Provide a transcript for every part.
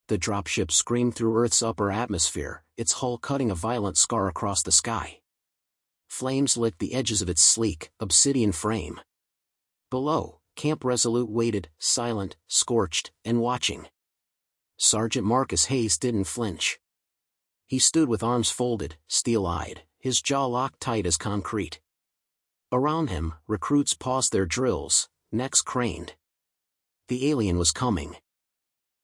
The dropship screamed through Earth's upper atmosphere, its hull cutting a violent scar across the sky. Flames licked the edges of its sleek, obsidian frame. Below, Camp Resolute waited, silent, scorched, and watching. Sergeant Marcus Hayes didn't flinch. He stood with arms folded, steel-eyed, his jaw locked tight as concrete. Around him, recruits paused their drills, necks craned. The alien was coming.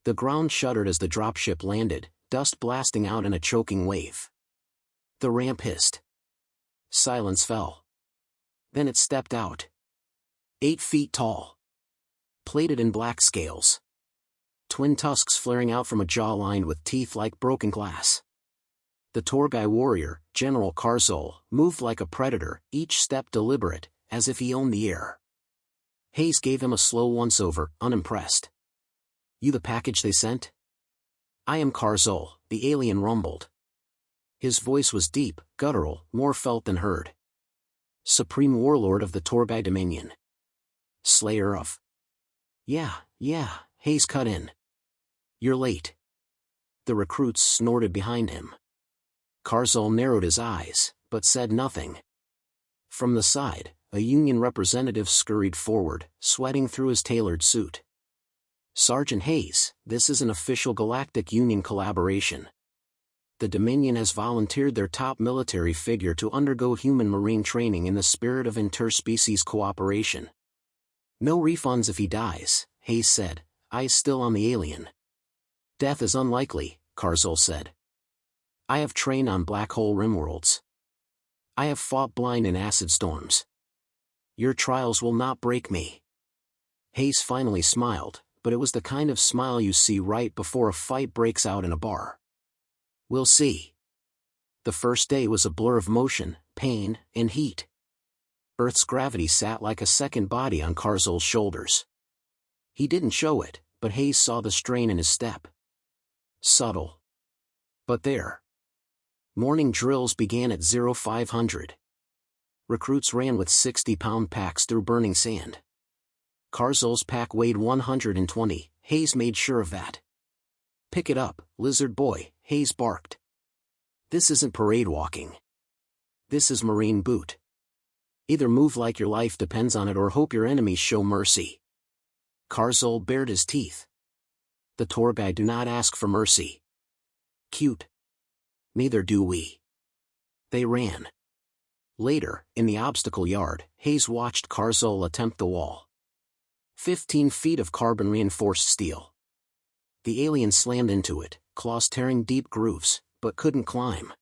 The ground shuddered as the dropship landed, dust blasting out in a choking wave. The ramp hissed. Silence fell. Then it stepped out. 8 feet tall. Plated in black scales. Twin tusks flaring out from a jaw lined with teeth like broken glass. The Torgai warrior, General Karzul, moved like a predator, each step deliberate, as if he owned the air. Hayes gave him a slow once-over, unimpressed. "You the package they sent?" "I am Karzul," the alien rumbled. His voice was deep, guttural, more felt than heard. "Supreme Warlord of the Torgai Dominion. Slayer of..." Yeah, Hayes cut in. "You're late." The recruits snorted behind him. Karzul narrowed his eyes, but said nothing. From the side, a Union representative scurried forward, sweating through his tailored suit. "Sergeant Hayes, this is an official Galactic Union collaboration. The Dominion has volunteered their top military figure to undergo human marine training in the spirit of interspecies cooperation. No refunds if he dies," Hayes said, eyes still on the alien. "Death is unlikely," Karzul said. "I have trained on black hole rimworlds. I have fought blind in acid storms. Your trials will not break me." Hayes finally smiled, but it was the kind of smile you see right before a fight breaks out in a bar. "We'll see." The first day was a blur of motion, pain, and heat. Earth's gravity sat like a second body on Karzul's shoulders. He didn't show it, but Hayes saw the strain in his step. Subtle. But there. Morning drills began at 0500. Recruits ran with 60-pound packs through burning sand. Karzul's pack weighed 120, Hayes made sure of that. "Pick it up, lizard boy," Hayes barked. "This isn't parade walking. This is Marine boot. Either move like your life depends on it or hope your enemies show mercy." Karzul bared his teeth. "The Torgai do not ask for mercy." "Cute. Neither do we." They ran. Later, in the obstacle yard, Hayes watched Karzul attempt the wall. 15 feet of carbon-reinforced steel. The alien slammed into it, claws tearing deep grooves, but couldn't climb.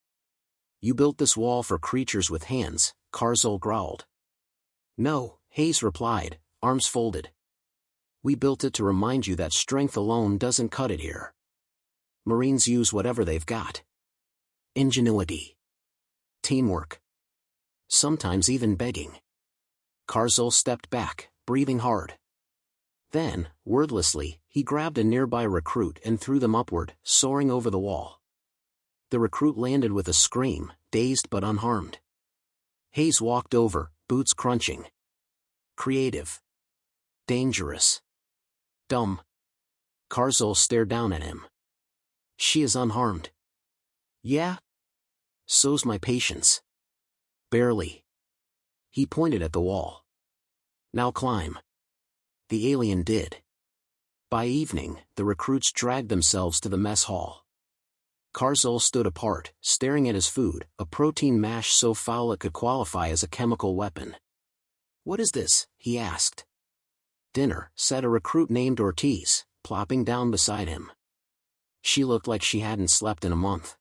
"You built this wall for creatures with hands," Karzul growled. "No," Hayes replied, arms folded. "We built it to remind you that strength alone doesn't cut it here. Marines use whatever they've got. Ingenuity. Teamwork. Sometimes even begging." Karzul stepped back, breathing hard. Then, wordlessly, he grabbed a nearby recruit and threw them upward, soaring over the wall. The recruit landed with a scream, dazed but unharmed. Hayes walked over, boots crunching. Creative. Dangerous. Dumb. Karzul stared down at him. "She is unharmed." "Yeah? So's my patience." "Barely." He pointed at the wall. "Now climb." The alien did. By evening, the recruits dragged themselves to the mess hall. Karzul stood apart, staring at his food, a protein mash so foul it could qualify as a chemical weapon. "What is this?" he asked. "Dinner," said a recruit named Ortiz, plopping down beside him. She looked like she hadn't slept in a month.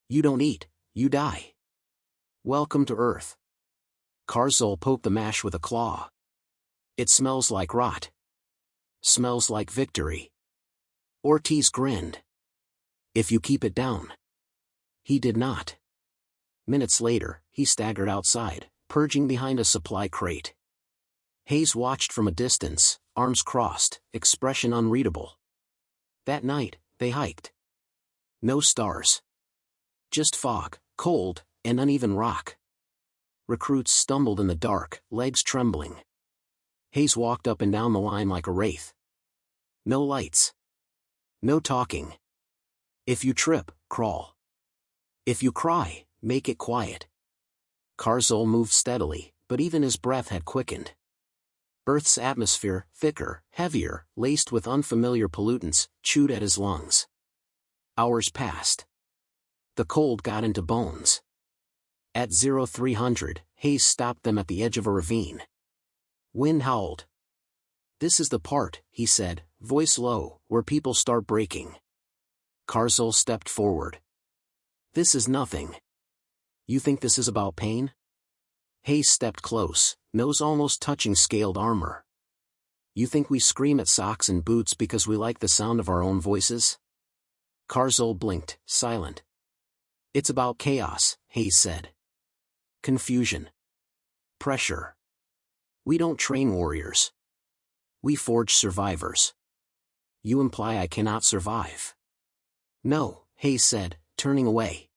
"You don't eat, you die. Welcome to Earth." Karzul poked the mash with a claw. "It smells like rot." "Smells like victory." Ortiz grinned. "If you keep it down." He did not. Minutes later, he staggered outside, purging behind a supply crate. Hayes watched from a distance, arms crossed, expression unreadable. That night, they hiked. No stars. Just fog, cold, and uneven rock. Recruits stumbled in the dark, legs trembling. Hayes walked up and down the line like a wraith. No lights. No talking. If you trip, crawl. If you cry, make it quiet. Karzul moved steadily, but even his breath had quickened. Earth's atmosphere, thicker, heavier, laced with unfamiliar pollutants, chewed at his lungs. Hours passed. The cold got into bones. At 0300, Hayes stopped them at the edge of a ravine. Wind howled. "This is the part," he said, voice low, "where people start breaking." Karzul stepped forward. "This is nothing. You think this is about pain?" Hayes stepped close, nose almost touching scaled armor. "You think we scream at socks and boots because we like the sound of our own voices?" Karzul blinked, silent. "It's about chaos," Hayes said. "Confusion. Pressure. We don't train warriors. We forge survivors. You imply I cannot survive." "No," Hayes said, turning away.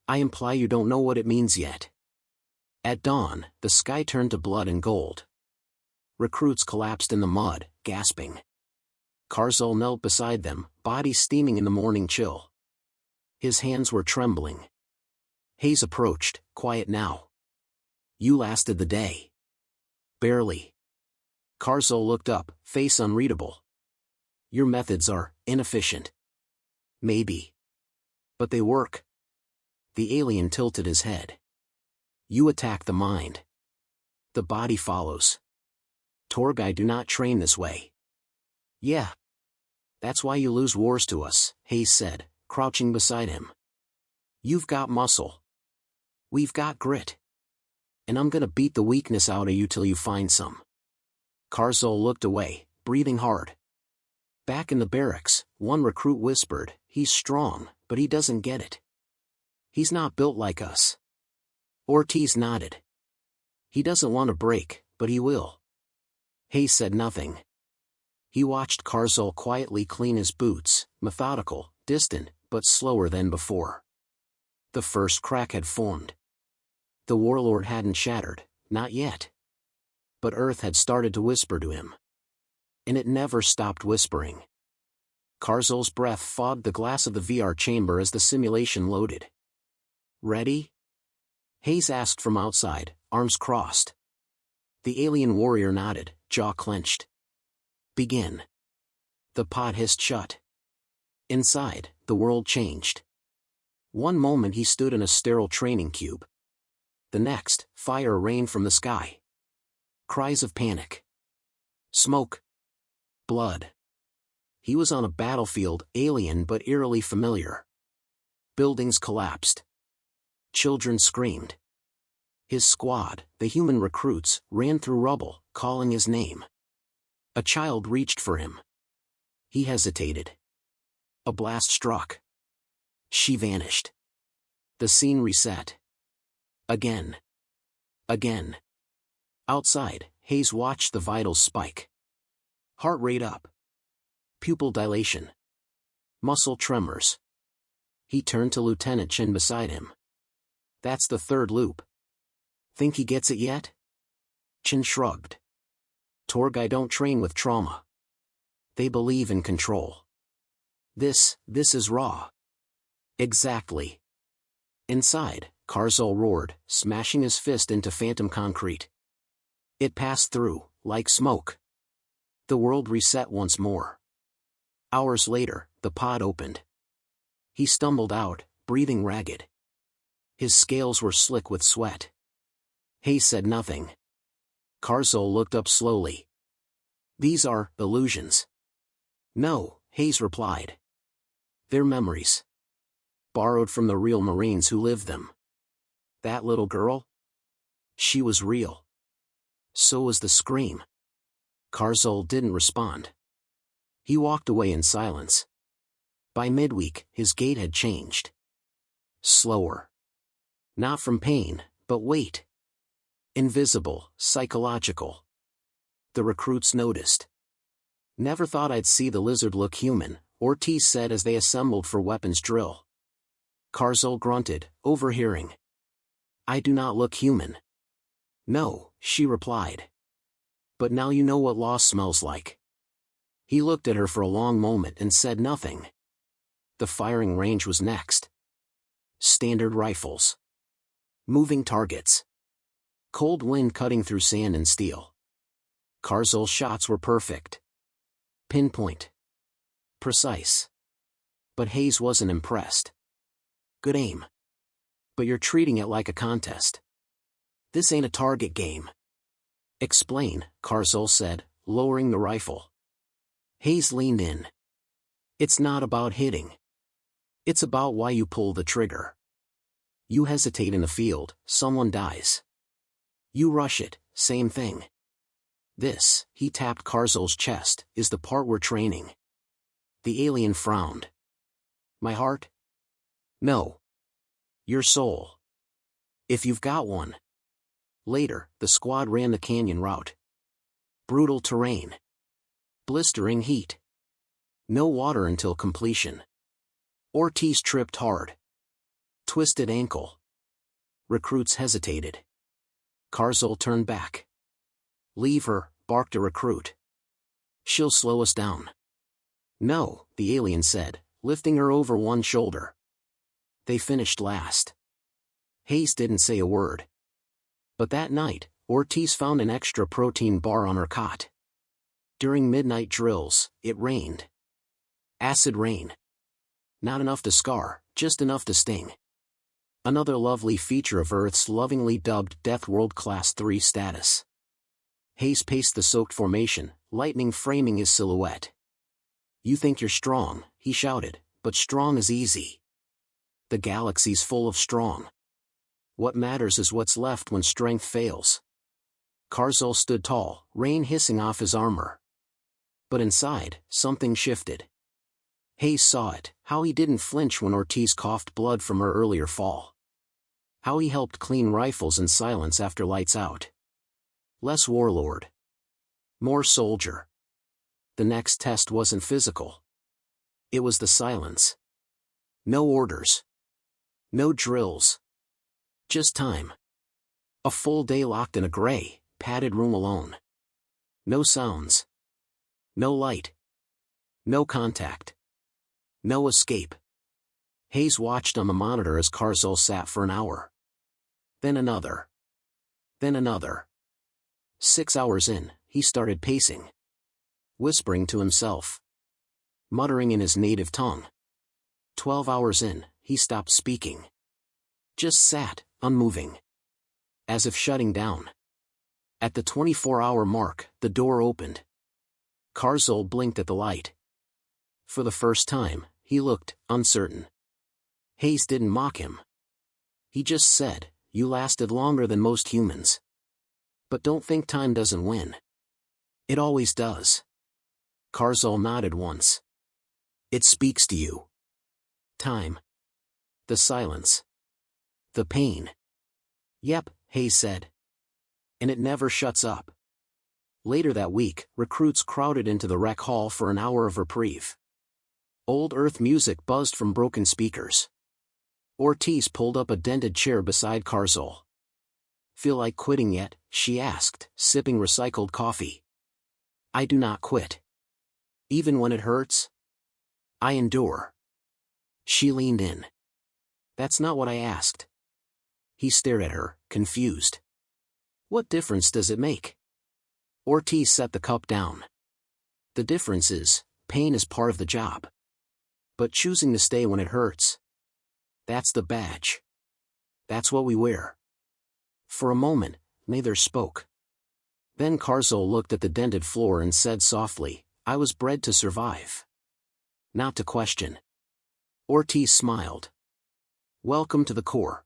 "I imply you don't know what it means yet." At dawn, the sky turned to blood and gold. Recruits collapsed in the mud, gasping. Karzul knelt beside them, body steaming in the morning chill. His hands were trembling. Hayes approached, quiet now. "You lasted the day." "Barely." Karzul looked up, face unreadable. "Your methods are inefficient." "Maybe. But they work." The alien tilted his head. "You attack the mind. The body follows. Torgai do not train this way." "Yeah. That's why you lose wars to us," Hayes said, crouching beside him. "You've got muscle. We've got grit. And I'm gonna beat the weakness out of you till you find some." Karzul looked away, breathing hard. Back in the barracks, one recruit whispered, "He's strong, but he doesn't get it. He's not built like us." Ortiz nodded. "He doesn't want to break, but he will." Hayes said nothing. He watched Karzul quietly clean his boots, methodical, distant, but slower than before. The first crack had formed. The warlord hadn't shattered, not yet. But Earth had started to whisper to him. And it never stopped whispering. Karzul's breath fogged the glass of the VR chamber as the simulation loaded. "Ready?" Hayes asked from outside, arms crossed. The alien warrior nodded, jaw clenched. "Begin." The pod hissed shut. Inside, the world changed. One moment he stood in a sterile training cube. The next, fire rained from the sky. Cries of panic. Smoke. Blood. He was on a battlefield, alien but eerily familiar. Buildings collapsed. Children screamed. His squad, the human recruits, ran through rubble, calling his name. A child reached for him. He hesitated. A blast struck. She vanished. The scene reset. Again. Again. Outside, Hayes watched the vitals spike. Heart rate up. Pupil dilation. Muscle tremors. He turned to Lieutenant Chen beside him. "That's the third loop. Think he gets it yet?" Chen shrugged. "Torgai don't train with trauma. They believe in control. This is raw." "Exactly." Inside, Karzul roared, smashing his fist into phantom concrete. It passed through, like smoke. The world reset once more. Hours later, the pod opened. He stumbled out, breathing ragged. His scales were slick with sweat. Hayes said nothing. Karzul looked up slowly. "These are illusions." "No," Hayes replied. "They're memories. Borrowed from the real Marines who lived them." "That little girl? She was real. So was the scream." Karzul didn't respond. He walked away in silence. By midweek, his gait had changed. Slower. Not from pain, but weight. Invisible, psychological. The recruits noticed. "Never thought I'd see the lizard look human," Ortiz said as they assembled for weapons drill. Karzul grunted, overhearing. "I do not look human." "No," she replied. "But now you know what loss smells like." He looked at her for a long moment and said nothing. The firing range was next. Standard rifles. Moving targets. Cold wind cutting through sand and steel. Carzol's shots were perfect. Pinpoint. Precise. But Hayes wasn't impressed. Good aim. But you're treating it like a contest. This ain't a target game. Explain, Carzol said, lowering the rifle. Hayes leaned in. It's not about hitting. It's about why you pull the trigger. You hesitate in the field, someone dies. You rush it, same thing. This, he tapped Carzol's chest, is the part we're training. The alien frowned. My heart? No. Your soul. If you've got one. Later, the squad ran the canyon route. Brutal terrain. Blistering heat. No water until completion. Ortiz tripped hard. Twisted ankle. Recruits hesitated. Carzol turned back. Leave her, barked a recruit. She'll slow us down. No, the alien said, lifting her over one shoulder. They finished last. Hayes didn't say a word. But that night, Ortiz found an extra protein bar on her cot. During midnight drills, it rained. Acid rain. Not enough to scar, just enough to sting. Another lovely feature of Earth's lovingly dubbed Death World Class 3 status. Hayes paced the soaked formation, lightning framing his silhouette. You think you're strong, he shouted, but strong is easy. The galaxy's full of strong. What matters is what's left when strength fails. Carzol stood tall, rain hissing off his armor. But inside, something shifted. Hayes saw it, how he didn't flinch when Ortiz coughed blood from her earlier fall. How he helped clean rifles in silence after lights out. Less warlord. More soldier. The next test wasn't physical. It was the silence. No orders. No drills. Just time. A full day locked in a gray, padded room alone. No sounds. No light. No contact. No escape. Hayes watched on the monitor as Carzol sat for an hour. Then another. Then another. 6 hours in, he started pacing. Whispering to himself. Muttering in his native tongue. 12 hours in, he stopped speaking. Just sat, unmoving. As if shutting down. At the 24-hour mark, the door opened. Carzol blinked at the light. For the first time, he looked uncertain. Hayes didn't mock him. He just said, you lasted longer than most humans. But don't think time doesn't win. It always does. Carzol nodded once. It speaks to you. Time. The silence. The pain. Yep, Hayes said. And it never shuts up. Later that week, recruits crowded into the rec hall for an hour of reprieve. Old Earth music buzzed from broken speakers. Ortiz pulled up a dented chair beside Carzol. Feel like quitting yet? She asked, sipping recycled coffee. I do not quit. Even when it hurts? I endure. She leaned in. That's not what I asked. He stared at her, confused. What difference does it make? Ortiz set the cup down. The difference is, pain is part of the job. But choosing to stay when it hurts. That's the badge. That's what we wear. For a moment, neither spoke. Then Carzol looked at the dented floor and said softly, I was bred to survive. Not to question. Ortiz smiled. Welcome to the Corps.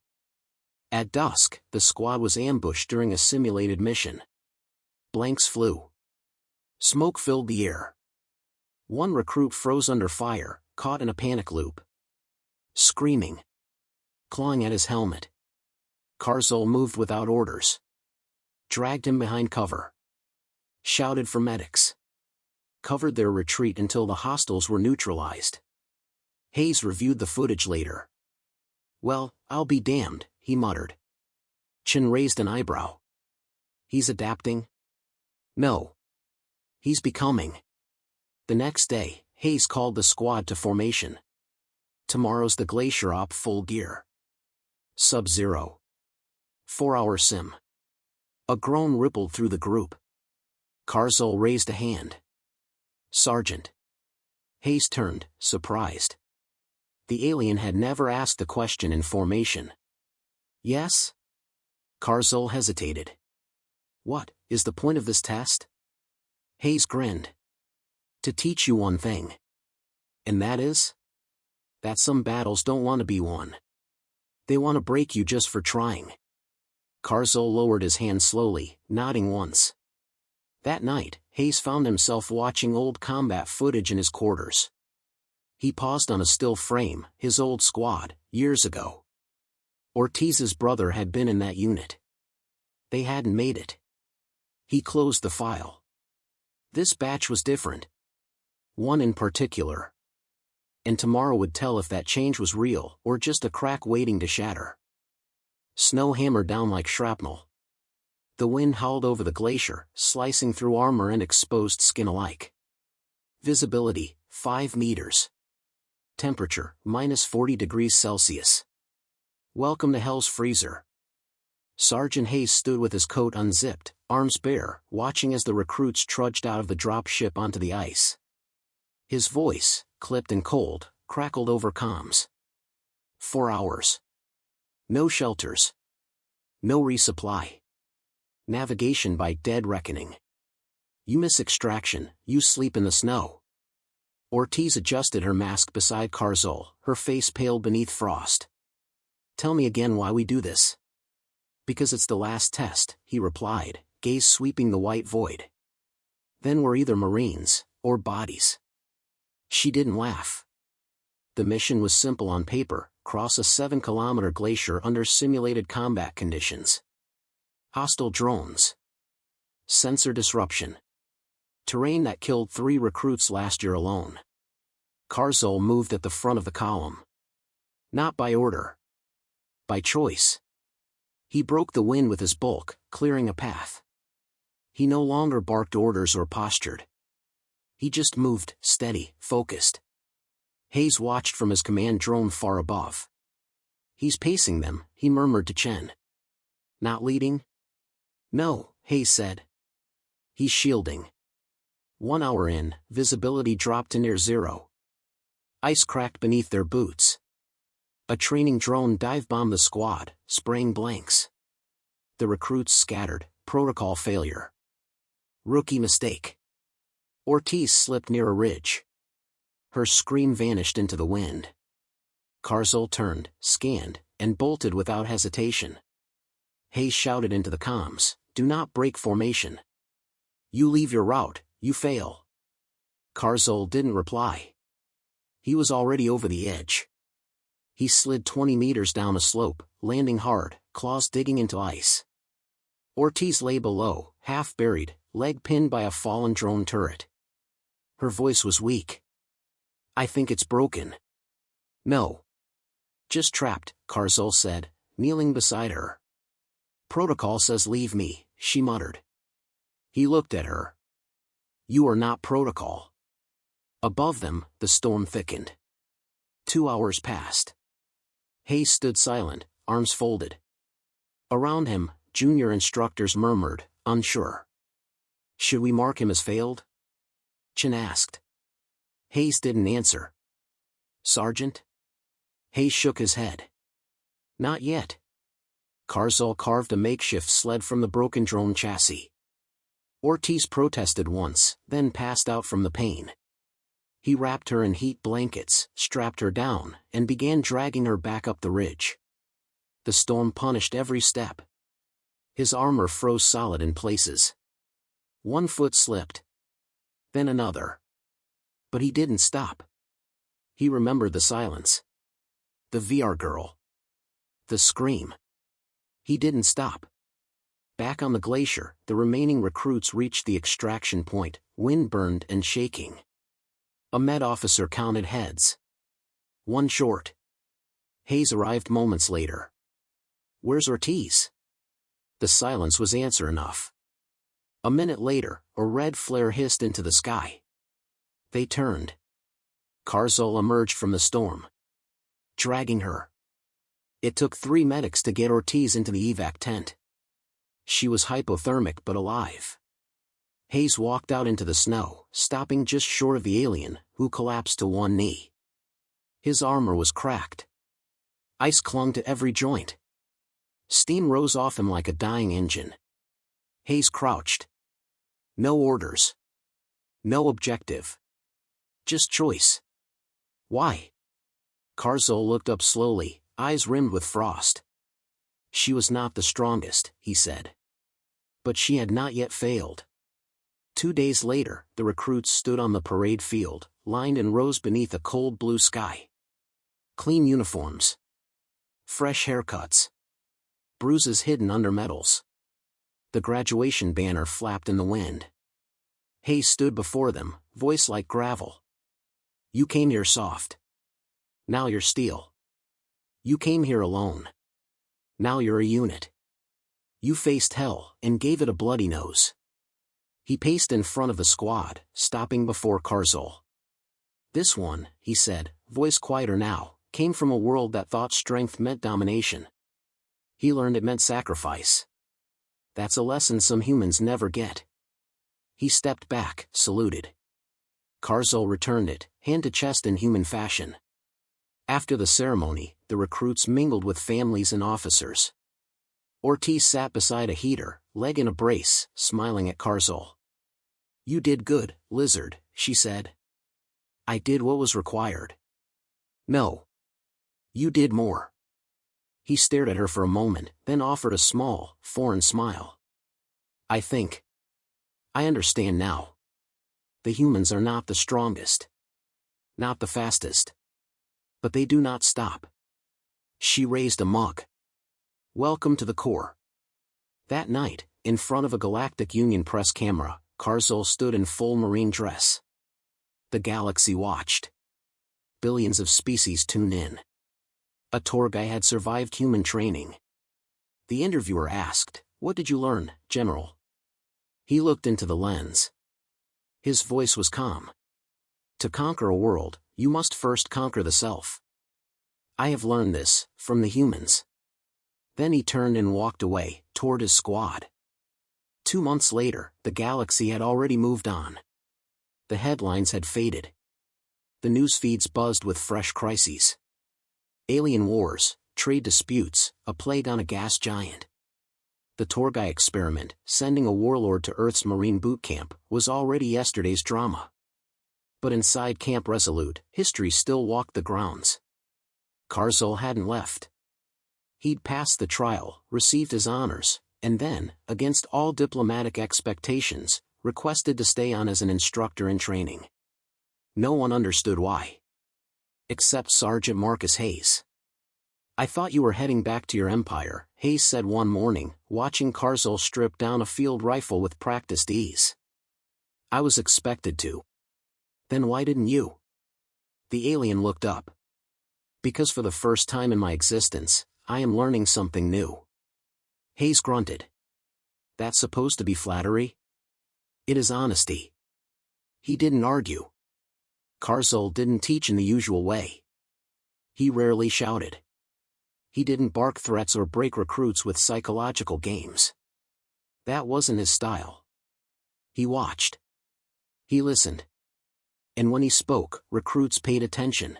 At dusk, the squad was ambushed during a simulated mission. Blanks flew. Smoke filled the air. One recruit froze under fire, caught in a panic loop. Screaming. Clawing at his helmet. Carzol moved without orders. Dragged him behind cover. Shouted for medics. Covered their retreat until the hostiles were neutralized. Hayes reviewed the footage later. Well, I'll be damned, he muttered. Chin raised an eyebrow. He's adapting? No. He's becoming. The next day, Hayes called the squad to formation. Tomorrow's the glacier op full gear. Sub-Zero. 4-hour sim. A groan rippled through the group. Karzul raised a hand. Sergeant. Hayes turned, surprised. The alien had never asked the question in formation. Yes? Karzul hesitated. What is the point of this test? Hayes grinned. To teach you one thing. And that is? That some battles don't want to be won. They want to break you just for trying. Karzul lowered his hand slowly, nodding once. That night, Hayes found himself watching old combat footage in his quarters. He paused on a still frame, his old squad, years ago. Ortiz's brother had been in that unit. They hadn't made it. He closed the file. This batch was different. One in particular. And tomorrow would tell if that change was real or just a crack waiting to shatter. Snow hammered down like shrapnel. The wind howled over the glacier, slicing through armor and exposed skin alike. Visibility, 5 meters. Temperature, -40 degrees Celsius. Welcome to Hell's Freezer. Sergeant Hayes stood with his coat unzipped, arms bare, watching as the recruits trudged out of the drop ship onto the ice. His voice, clipped and cold, crackled over comms. 4 hours. No shelters. No resupply. Navigation by dead reckoning. You miss extraction, you sleep in the snow. Ortiz adjusted her mask beside Karzul, her face pale beneath frost. Tell me again why we do this. Because it's the last test, he replied, gaze sweeping the white void. Then we're either Marines, or bodies. She didn't laugh. The mission was simple on paper, cross a 7-kilometer glacier under simulated combat conditions. Hostile drones. Sensor disruption. Terrain that killed 3 recruits last year alone. Karzul moved at the front of the column. Not by order. By choice. He broke the wind with his bulk, clearing a path. He no longer barked orders or postured. He just moved, steady, focused. Hayes watched from his command drone far above. He's pacing them, he murmured to Chen. Not leading? No, Hayes said. He's shielding. 1 hour in, visibility dropped to near zero. Ice cracked beneath their boots. A training drone dive-bombed the squad, spraying blanks. The recruits scattered, protocol failure. Rookie mistake. Ortiz slipped near a ridge. Her scream vanished into the wind. Karzul turned, scanned, and bolted without hesitation. Hayes shouted into the comms, do not break formation. You leave your route, you fail. Karzul didn't reply. He was already over the edge. He slid 20 meters down a slope, landing hard, claws digging into ice. Ortiz lay below, half buried, leg pinned by a fallen drone turret. Her voice was weak. I think it's broken. No. Just trapped, Karzul said, kneeling beside her. Protocol says leave me, she muttered. He looked at her. You are not protocol. Above them, the storm thickened. 2 hours passed. Hayes stood silent, arms folded. Around him, junior instructors murmured, unsure. Should we mark him as failed? Chen asked. Hayes didn't answer. Sergeant? Hayes shook his head. Not yet. Karzul carved a makeshift sled from the broken drone chassis. Ortiz protested once, then passed out from the pain. He wrapped her in heat blankets, strapped her down, and began dragging her back up the ridge. The storm punished every step. His armor froze solid in places. One foot slipped. Then another. But he didn't stop. He remembered the silence. The VR girl. The scream. He didn't stop. Back on the glacier, the remaining recruits reached the extraction point, wind-burned and shaking. A med officer counted heads. 1 short. Hayes arrived moments later. Where's Ortiz? The silence was answer enough. A minute later, a red flare hissed into the sky. They turned. Karzul emerged from the storm, dragging her. It took 3 medics to get Ortiz into the evac tent. She was hypothermic but alive. Hayes walked out into the snow, stopping just short of the alien, who collapsed to one knee. His armor was cracked. Ice clung to every joint. Steam rose off him like a dying engine. Hayes crouched. No orders. No objective. Just choice. Why? Karzul looked up slowly, eyes rimmed with frost. She was not the strongest, he said. But she had not yet failed. 2 days later, the recruits stood on the parade field, lined in rows beneath a cold blue sky. Clean uniforms. Fresh haircuts. Bruises hidden under medals. The graduation banner flapped in the wind. Hayes stood before them, voice like gravel. You came here soft. Now you're steel. You came here alone. Now you're a unit. You faced hell, and gave it a bloody nose. He paced in front of the squad, stopping before Karzul. This one, he said, voice quieter now, came from a world that thought strength meant domination. He learned it meant sacrifice. That's a lesson some humans never get. He stepped back, saluted. Karzul returned it, hand to chest in human fashion. After the ceremony, the recruits mingled with families and officers. Ortiz sat beside a heater, leg in a brace, smiling at Karzul. You did good, lizard, she said. I did what was required. No. You did more. He stared at her for a moment, then offered a small, foreign smile. I think. I understand now. The humans are not the strongest. Not the fastest. But they do not stop. She raised a mug. Welcome to the Corps. That night, in front of a Galactic Union press camera, Karzul stood in full marine dress. The galaxy watched. Billions of species tuned in. A tour guide had survived human training. The interviewer asked, "What did you learn, General?" He looked into the lens. His voice was calm. To conquer a world, you must first conquer the self. I have learned this, from the humans. Then he turned and walked away, toward his squad. 2 months later, the galaxy had already moved on. The headlines had faded. The news feeds buzzed with fresh crises. Alien wars, trade disputes, a plague on a gas giant. The Torgai experiment, sending a warlord to Earth's Marine Bootcamp, was already yesterday's drama. But inside Camp Resolute, history still walked the grounds. Karzul hadn't left. He'd passed the trial, received his honors, and then, against all diplomatic expectations, requested to stay on as an instructor in training. No one understood why. Except Sergeant Marcus Hayes. I thought you were heading back to your empire, Hayes said one morning, watching Karzul strip down a field rifle with practiced ease. I was expected to. Then why didn't you? The alien looked up. Because for the first time in my existence, I am learning something new. Hayes grunted. That's supposed to be flattery? It is honesty. He didn't argue. Karzul didn't teach in the usual way. He rarely shouted. He didn't bark threats or break recruits with psychological games. That wasn't his style. He watched. He listened. And when he spoke, recruits paid attention.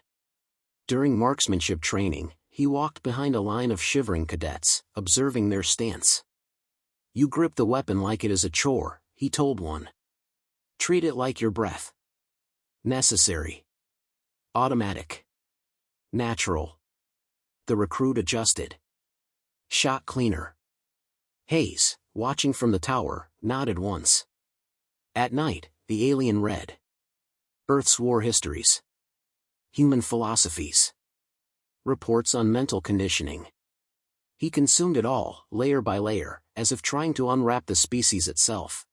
During marksmanship training, he walked behind a line of shivering cadets, observing their stance. You grip the weapon like it is a chore, he told one. Treat it like your breath. Necessary. Automatic. Natural. The recruit adjusted. Shot cleaner. Hayes, watching from the tower, nodded once. At night, the alien read. Earth's war histories. Human philosophies. Reports on mental conditioning. He consumed it all, layer by layer, as if trying to unwrap the species itself.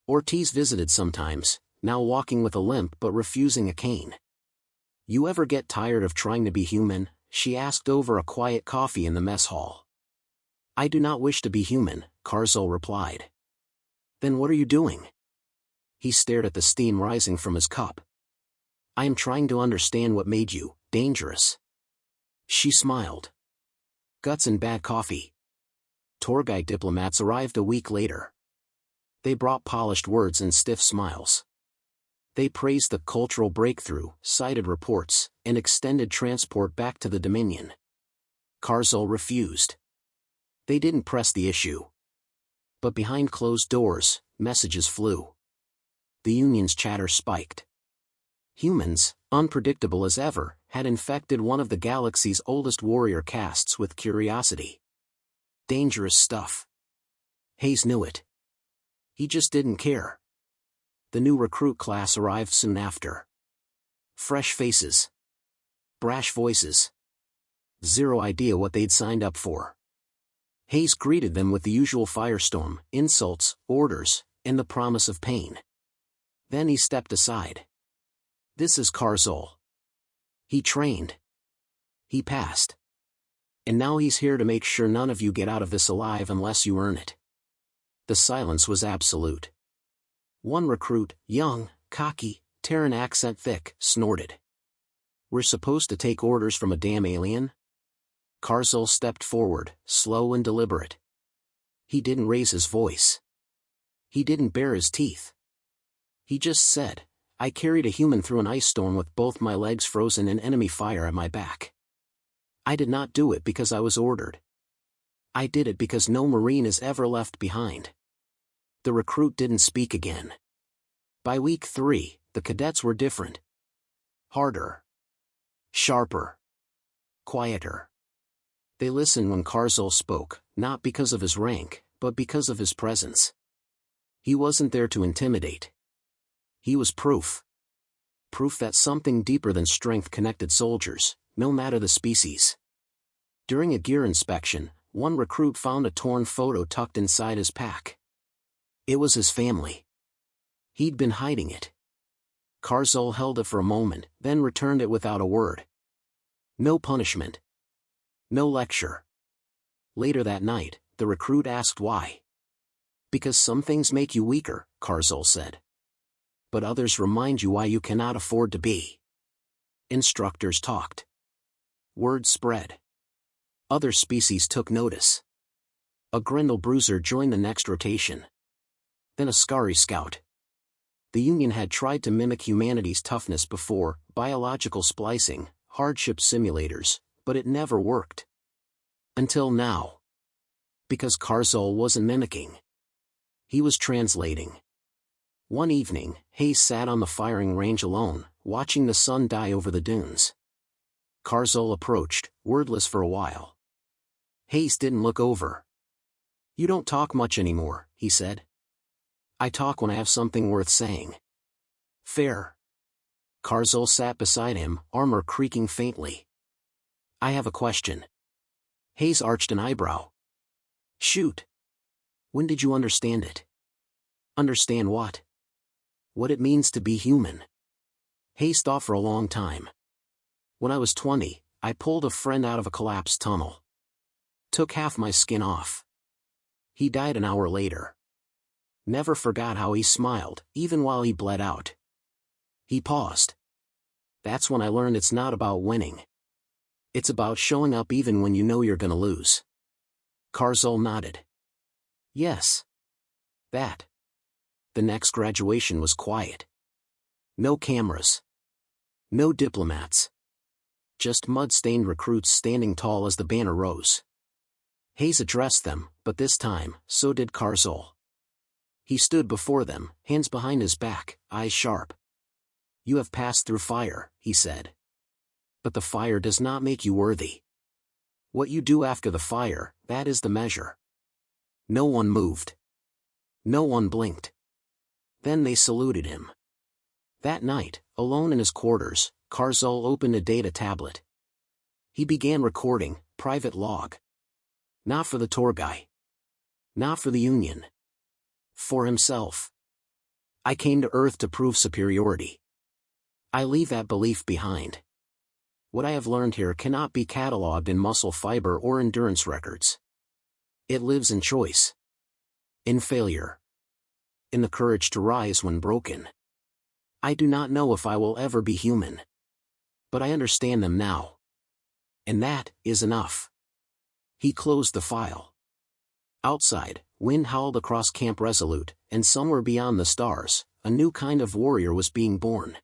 Ortiz visited sometimes, now walking with a limp but refusing a cane. You ever get tired of trying to be human? She asked over a quiet coffee in the mess hall. I do not wish to be human, Karzul replied. Then what are you doing? He stared at the steam rising from his cup. I am trying to understand what made you dangerous. She smiled. Guts and bad coffee. Tour guide diplomats arrived a week later. They brought polished words and stiff smiles. They praised the cultural breakthrough, cited reports, and extended transport back to the Dominion. Karzul refused. They didn't press the issue. But behind closed doors, messages flew. The Union's chatter spiked. Humans, unpredictable as ever, had infected one of the galaxy's oldest warrior castes with curiosity. Dangerous stuff. Hayes knew it. He just didn't care. The new recruit class arrived soon after. Fresh faces. Brash voices. Zero idea what they'd signed up for. Hayes greeted them with the usual firestorm, insults, orders, and the promise of pain. Then he stepped aside. This is Karzul. He trained. He passed. And now he's here to make sure none of you get out of this alive unless you earn it. The silence was absolute. One recruit, young, cocky, Terran accent thick, snorted. We're supposed to take orders from a damn alien? Karzul stepped forward, slow and deliberate. He didn't raise his voice. He didn't bare his teeth. He just said, I carried a human through an ice storm with both my legs frozen and enemy fire at my back. I did not do it because I was ordered. I did it because no Marine is ever left behind. The recruit didn't speak again. By week 3, the cadets were different. Harder. Sharper. Quieter. They listened when Karzul spoke, not because of his rank, but because of his presence. He wasn't there to intimidate. He was proof. Proof that something deeper than strength connected soldiers, no matter the species. During a gear inspection, one recruit found a torn photo tucked inside his pack. It was his family. He'd been hiding it. Karzul held it for a moment, then returned it without a word. No punishment. No lecture. Later that night, the recruit asked why. Because some things make you weaker, Karzul said. But others remind you why you cannot afford to be. Instructors talked. Word spread. Other species took notice. A Grendel bruiser joined the next rotation. Then a Scari scout. The Union had tried to mimic humanity's toughness before, biological splicing, hardship simulators, but it never worked. Until now. Because Karzul wasn't mimicking. He was translating. One evening, Hayes sat on the firing range alone, watching the sun die over the dunes. Karzul approached, wordless for a while. Hayes didn't look over. You don't talk much anymore, he said. I talk when I have something worth saying. Fair. Karzul sat beside him, armor creaking faintly. I have a question. Hayes arched an eyebrow. Shoot. When did you understand it? Understand what? What it means to be human. Hayes thought for a long time. When I was 20, I pulled a friend out of a collapsed tunnel. Took half my skin off. He died an hour later. Never forgot how he smiled, even while he bled out. He paused. That's when I learned it's not about winning. It's about showing up even when you know you're gonna lose. Karzul nodded. Yes. That. The next graduation was quiet. No cameras. No diplomats. Just mud-stained recruits standing tall as the banner rose. Hayes addressed them, but this time, so did Karzul. He stood before them, hands behind his back, eyes sharp. You have passed through fire, he said. But the fire does not make you worthy. What you do after the fire, that is the measure. No one moved. No one blinked. Then they saluted him. That night, alone in his quarters, Karzul opened a data tablet. He began recording, private log. Not for the tour guy. Not for the Union. For himself. I came to Earth to prove superiority. I leave that belief behind. What I have learned here cannot be catalogued in muscle fiber or endurance records. It lives in choice. In failure. In the courage to rise when broken. I do not know if I will ever be human. But I understand them now. And that is enough. He closed the file. Outside, wind howled across Camp Resolute, and somewhere beyond the stars, a new kind of warrior was being born.